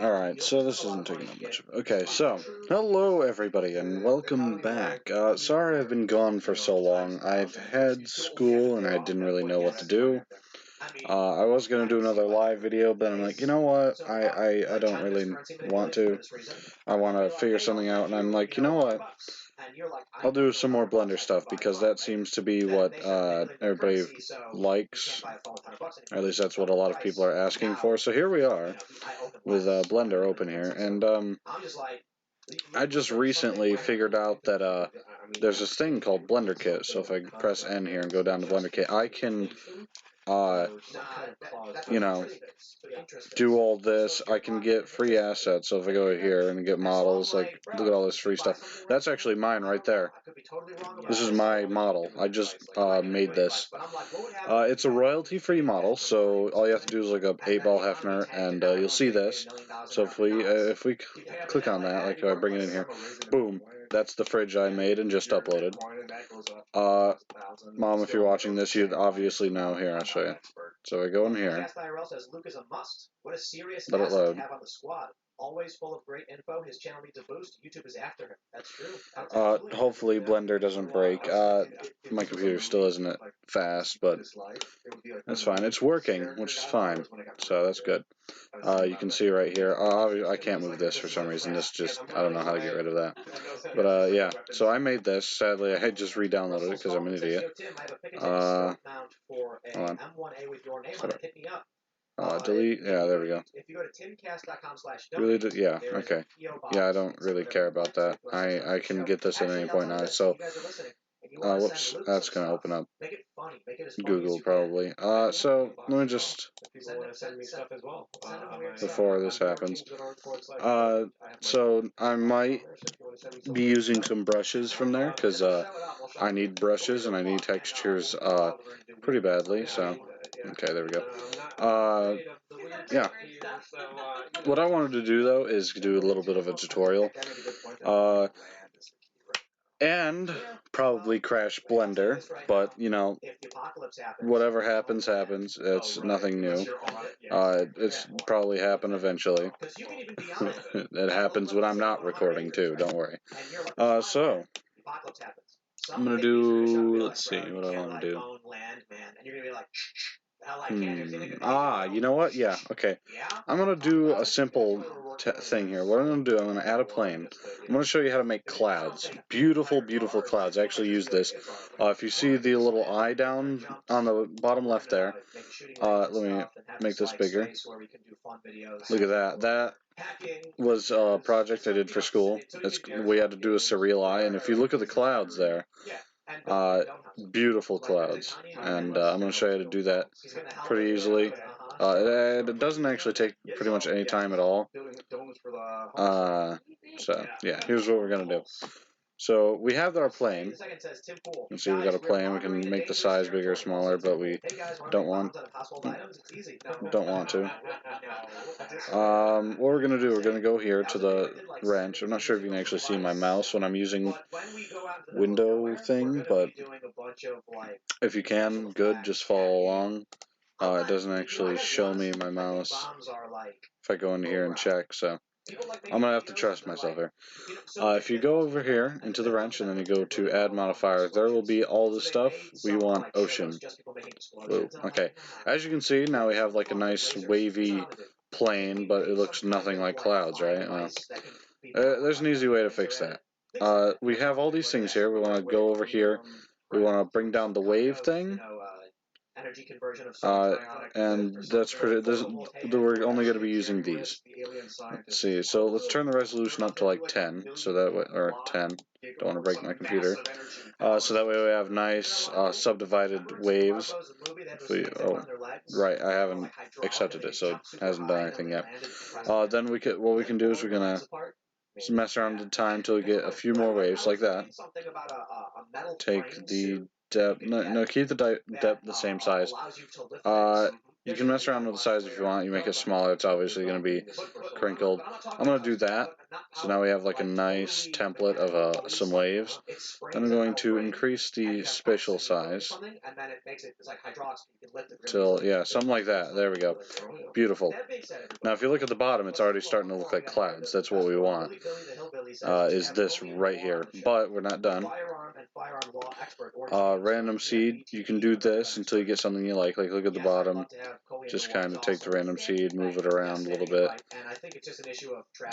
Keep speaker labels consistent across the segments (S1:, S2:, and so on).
S1: Alright, so this isn't taking up much of it. Okay, so, hello everybody and welcome back. Sorry I've been gone for so long. I've had school and I didn't really know what to do. I was going to do another live video, but I'm like, you know what, I don't really want to. I want to figure something out, and I'm like, you know what, I'll do some more Blender stuff, because that seems to be what everybody likes. Or at least that's what a lot of people are asking for. So here we are, with Blender open here, and I just recently figured out that there's this thing called Blender Kit. So if I press N here and go down to Blender Kit, I can you know, do all this. I can get free assets. So if I go here and get models, like, look at all this free stuff. That's actually mine right there. This is my model. I just made this. It's a royalty-free model, so all you have to do is look up 8-Ball Hefner, and you'll see this. So if we click on that, like I bring it in here, boom, that's the fridge I made and just uploaded. Mom, if you're watching this, you'd obviously know. Here, I'll show you. So I go in here. Let it load.
S2: Always full of great info. His channel needs a boost. YouTube is after him. That's true.
S1: Hopefully Blender doesn't break. My computer still isn't fast, but that's fine. It's working, which is fine. So that's good. You can see right here. I can't move this for some reason. This just, I don't know how to get rid of that. But yeah, so I made this. Sadly, I had just re-downloaded it because I'm an idiot. Hold on. Delete. Yeah, there we go.
S2: If you go to timcast.com/donate,
S1: really yeah, okay. Yeah, I don't really care about that. I can get this at any point now. So, whoops, that's going to open up Google probably. So, let me just, before this happens, so I might be using some brushes from there, because I need brushes and I need textures pretty badly, so, okay, there we go. Yeah. What I wanted to do, though, is do a little bit of a tutorial. And probably crash Blender, but, you know, whatever happens, happens. It's nothing new. It's probably happen eventually. It happens when I'm not recording, too, don't worry. So, I'm going to do, let's see, what I want to do. You know what? Yeah, okay. I'm going to do a simple thing here. What I'm going to do, I'm going to add a plane. I'm going to show you how to make clouds. Beautiful, beautiful clouds. I actually use this. If you see the little eye down on the bottom left there, let me make this bigger. Look at that. That was a project I did for school. We had to do a surreal eye, and if you look at the clouds there, beautiful clouds, and I'm going to show you how to do that pretty easily. It doesn't actually take pretty much any time at all. So yeah, here's what we're going to do. So we have our plane. You can see we got a plane. We can make the size bigger or smaller, but we don't want to. What we're going to do, we're going to go here to the wrench. I'm not sure if you can actually see my mouse when I'm using window thing, but if you can, good, just follow along. It doesn't actually show me my mouse if I go into here and check, so I'm going to have to trust myself here. If you go over here into the wrench and then you go to add modifier, there will be all the stuff. We want ocean. Whoa. Okay. As you can see, now we have like a nice wavy plane, but it looks nothing like clouds, right? There's an easy way to fix that. We have all these things here. We want to go over here. We want to bring down the wave thing. And that's pretty. We're only going to be using these. Let's see. So let's turn the resolution up to like 10, so that way, or 10. Don't want to break my computer. So that way we have nice subdivided waves. Right, I haven't accepted it, so it hasn't done anything yet. Then what we can do is we're gonna mess around the time until we get a few more waves like that. Take the depth. No, keep the depth the same size. You can mess around with the size if you want. You make it smaller, it's obviously going to be crinkled. I'm going to do that, So now we have like a nice template of some waves. Then I'm going to increase the spatial size till, yeah, something like that. There we go. Beautiful. Now if you look at the bottom, it's already starting to look like clouds. That's what we want. Is this right here. But we're not done. Random seed, you can do this until you get something you like look at the bottom. Just kind of take the random seed, move it around a little bit.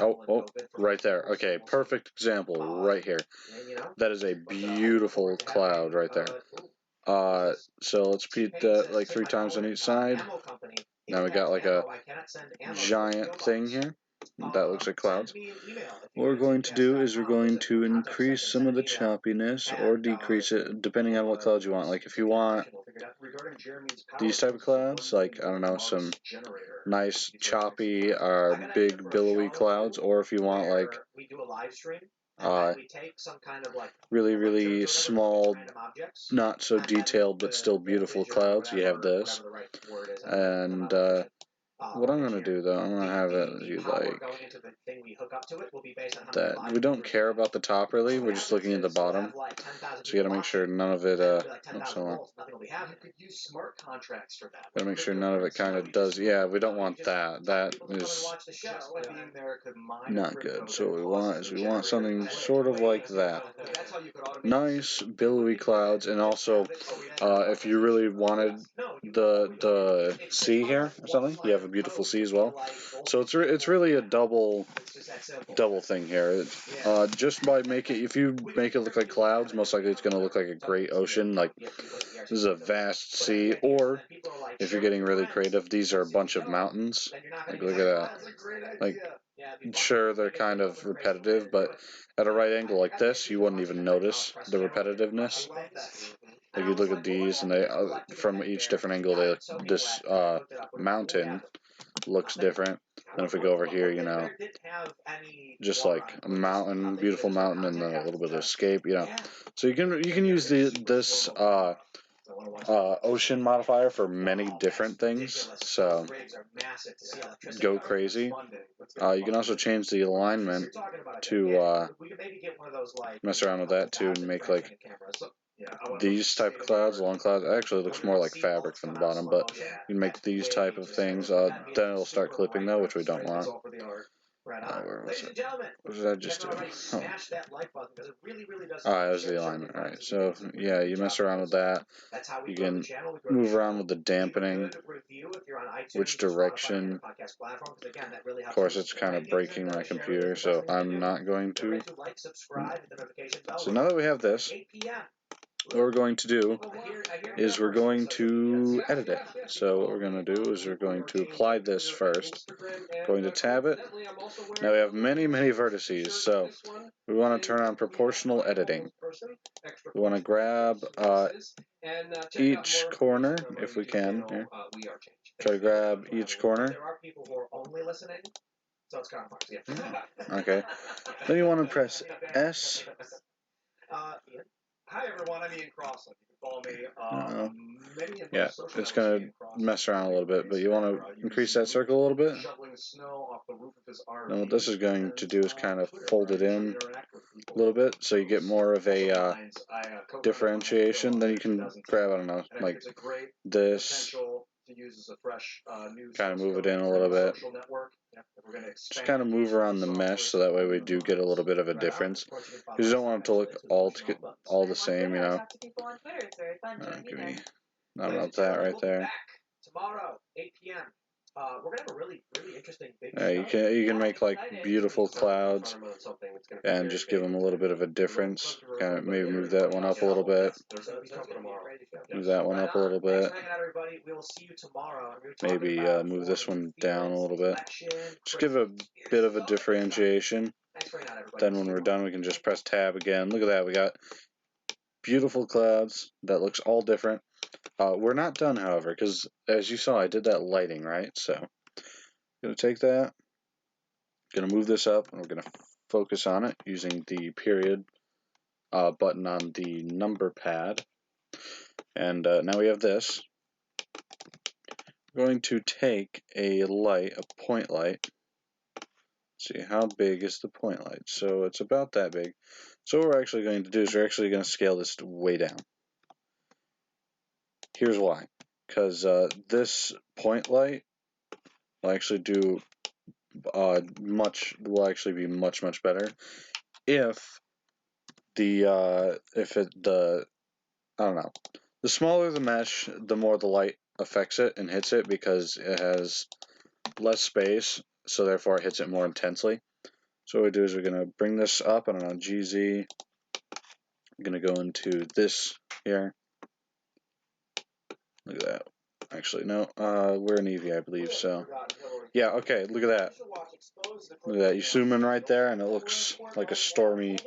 S1: Oh, right there. Okay, perfect example right here. That is a beautiful cloud right there. So let's repeat that like 3 times on each side. Now we got like a giant thing here. That looks like clouds. What we're going to do is we're going to increase some of the choppiness or decrease it depending on what clouds you want. Like if you want these type of clouds, like I don't know, some nice choppy big billowy clouds, or if you want like really small, not so detailed but still beautiful clouds, you have this. And what I'm going to do though, I'm going to have it like that. We don't care about the top really, we're just looking at the bottom. So you got to make sure none of it, oops, hold on. Got to make sure none of it kind of does, yeah, we don't want that. That is not good. So what we want is we want something sort of like that. Nice billowy clouds, and also if you really wanted the sea here or something, you have a beautiful sea as well. So it's really a double thing here. Just by if you make it look like clouds, most likely it's going to look like a great ocean. Like this is a vast sea. Or if you're getting really creative, these are a bunch of mountains. Like look at that. Like sure, they're kind of repetitive, but at a right angle like this, you wouldn't even notice the repetitiveness. Like you look at these, and they from each different angle, this mountain looks different. And if we go over here, you know, just like a mountain, beautiful mountain, and then a little bit of escape, you know. So you can use this ocean modifier for many different things. So go crazy. You can also change the alignment to mess around with that too and make like these type of clouds, long clouds. Actually, it looks more like fabric from the bottom, but you can make these type of things. Then it'll start clipping though, which we don't want. Where was it? What did I just do? Oh. That was the alignment. Alright, so yeah, you mess around with that. You can move around with the dampening, which direction. Of course, it's kind of breaking my computer, so I'm not going to. So now that we have this, what we're going to do is we're going to edit it. So what we're going to do is we're going to apply this first. Going to tab it. Now we have many vertices, so we want to turn on proportional editing. We want to grab each corner if we can. Here. Try to grab each corner. Okay. Then you want to press S.
S2: Hi everyone, I'm Ian Crossland. You can follow me
S1: yeah, it's going to mess around a little bit, but you want to increase that circle a little bit. And what this is going to do is kind of fold it in a little bit, so you get more of a differentiation. Then you can grab, I don't know, like this, kind of move it in a little bit. Just kind of move around the mesh so that way we do get a little bit of a difference. Because you don't want it to look all the same, you know. Not about that right there. Tomorrow, 8 p.m. We're gonna have a really interesting big show. You can make like beautiful clouds and just give them a little bit of a difference. Kind of maybe move that one up a little bit. Move that one up a little bit. Maybe move this one down a little bit. Just give a bit of a differentiation. Then when we're done, we can just press tab again. Look at that. We got beautiful clouds. That looks all different. We're not done, however, because as you saw, I did that lighting, right? So I'm going to take that, going to move this up, and we're going to focus on it using the period button on the number pad. And now we have this. We're going to take a light, a point light. see, how big is the point light? So it's about that big. So what we're actually going to do is we're actually going to scale this way down. Here's why. Because this point light will actually do will actually be much better if the I don't know, the smaller the mesh, the more the light affects it and hits it, because it has less space, so therefore it hits it more intensely. So what we do is we're gonna bring this up, I don't know, GZ. I'm gonna go into this here. Look at that. Actually, no, we're in Eevee, I believe, so. Yeah, okay, look at that. Look at that, you zoom in right there and it looks like a stormy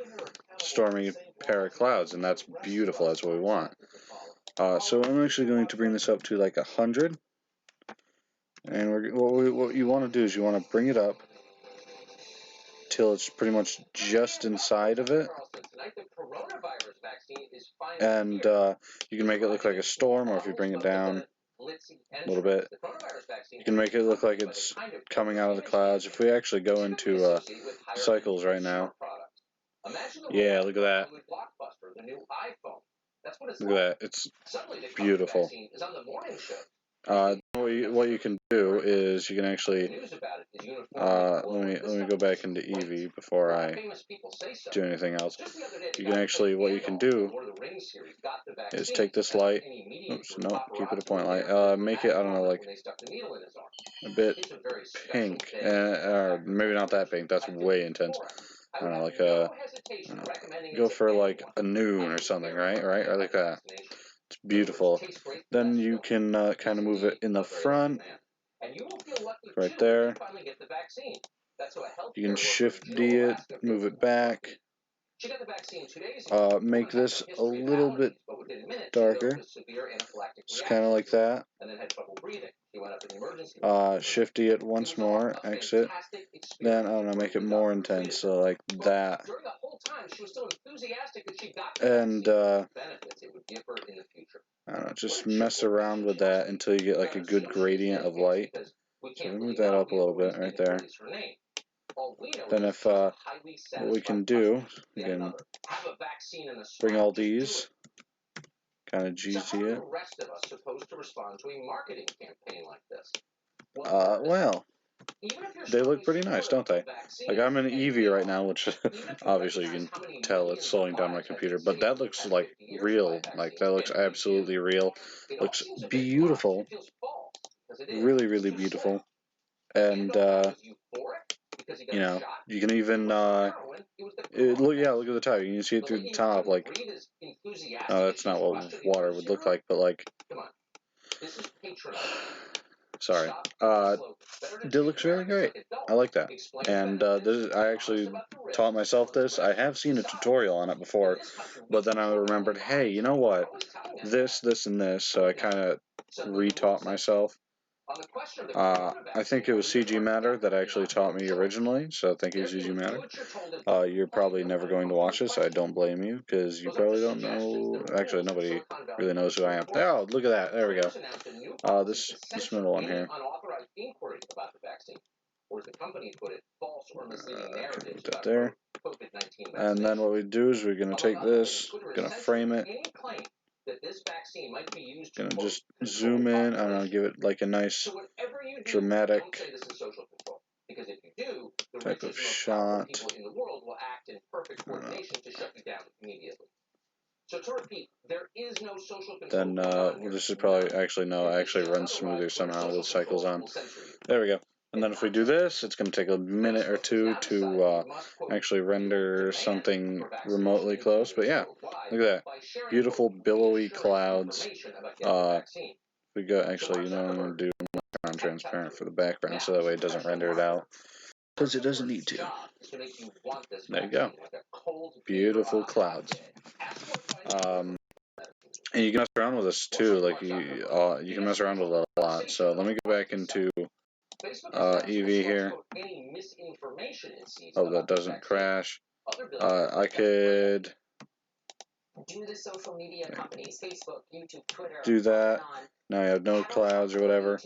S1: pair of clouds, and that's beautiful, that's what we want. So I'm actually going to bring this up to like 100. And what you want to do is you want to bring it up till it's pretty much just inside of it. And you can make it look like a storm, or if you bring it down a little bit, you can make it look like it's coming out of the clouds. If we actually go into cycles right now, yeah, look at that. Look at that, it's beautiful. What you can do is you can actually let me go back into Eevee before I do anything else. You can actually, what you can do is take this light, oops, no, keep it a point light, make it, I don't know, like a bit pink, or maybe not that pink, that's way intense. I don't know, like go for like a noon or something, right, or like that. It's beautiful. Then you can kind of move it in the front, right there. You can shift D it, move it back. Make this a little bit darker. It's kind of like that. Shift D it once more, exit. Then, I don't know, make it more intense, so like that. And, I don't know, just mess around with that until you get like a good gradient of light. So move that up a little bit right there. Then if, what we can do, we can bring all these, kind of GZ it. Well, they look pretty nice, don't they? Like, I'm in Eevee right now, which obviously you can tell it's slowing down my computer, but that looks like real. Like, that looks absolutely real. Looks beautiful. Really beautiful. And, you know, you can even, look at the top. You can see it through the top, like, that's not what water would look like, but like, sorry. It looks very great. I like that. And I actually taught myself this. I have seen a tutorial on it before, but then I remembered, hey, you know what? This, and this. So I kind of retaught myself. I think it was CG Matter that actually taught me originally, so thank you, CG Matter. You're probably never going to watch this. I don't blame you, because you probably don't know. Actually, nobody really knows who I am. Oh, look at that. There we go. This middle one here. Put that there. And then what we do is we're going to take this, going to frame it. Gonna just zoom in, I don't know, give it like a nice dramatic type of shot. Then this is probably, actually no, it actually runs smoother somehow with cycles on. There we go. And then if we do this, it's going to take a minute or two to actually render something remotely close. But yeah, look at that. Beautiful billowy clouds. We go, actually, you know what I'm going to do? Non-transparent for the background so that way it doesn't render it out. Because it doesn't need to. There you go. Beautiful clouds. And you can mess around with this too. Like you can mess around with it a lot. So let me go back into Eevee here. Oh, that doesn't crash. I could
S3: do the social media companies, Facebook, YouTube, Twitter,
S1: do that.
S3: on,
S1: Now I have no clouds or whatever.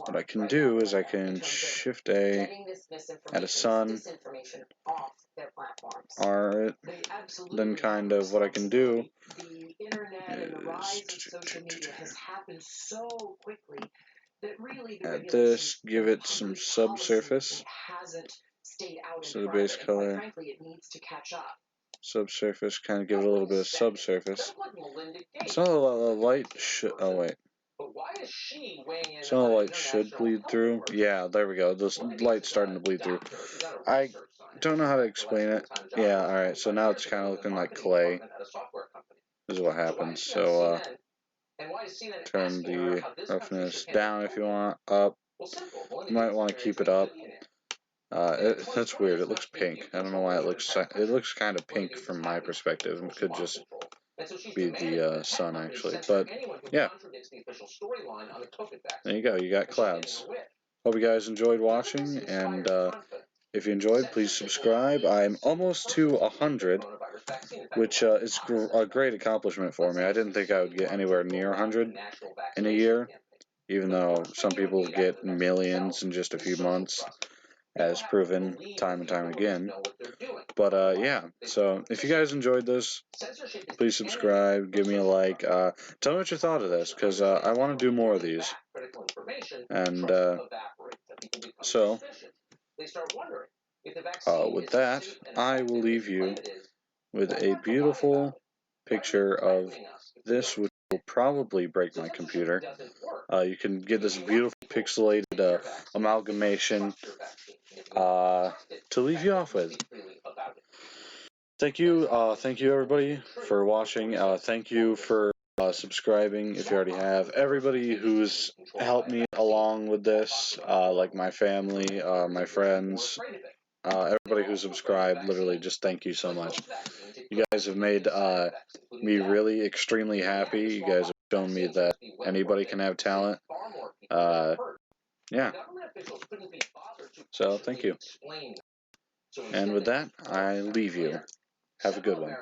S1: What I can do is I can Shift A, add a sun, R it, then kind of what I can do
S3: the internet and the rise of social media has happened so quickly that really the
S1: add this, give it some
S3: public
S1: subsurface.
S3: hasn't stayed out
S1: So
S3: in
S1: the
S3: front
S1: base
S3: of it.
S1: color,
S3: And quite frankly, it needs to catch up.
S1: Subsurface, kind of give it a little bit of subsurface. Some of the light should, oh wait. Some of the light should bleed through. Yeah, there we go. This light's starting to bleed through. I don't know how to explain it. Yeah, alright, so now it's kind of looking like clay. This is what happens. So, turn the roughness down if you want, up. You might want to keep it up. That's weird. It looks pink. I don't know why it looks kind of pink from my perspective. It could just be the sun, actually. But, yeah. There you go. You got clouds. Hope you guys enjoyed watching, and if you enjoyed, please subscribe. I'm almost to 100, which is a great accomplishment for me. I didn't think I would get anywhere near 100 in a year, even though some people get millions in just a few months, as proven time and time again. But yeah, so if you guys enjoyed this, please subscribe, give me a like, tell me what you thought of this, because I want to do more of these. And so with that, I will leave you with a beautiful picture of this, which will probably break my computer. You can get this beautiful pixelated amalgamation to leave you off with. Thank you everybody for watching. Thank you for subscribing if you already have. Everybody who's helped me along with this, like my family, my friends, everybody who subscribed, literally just thank you so much. You guys have made me really extremely happy. You guys have shown me that anybody can have talent. Yeah. So thank you. And with that, I leave you. Have a good one.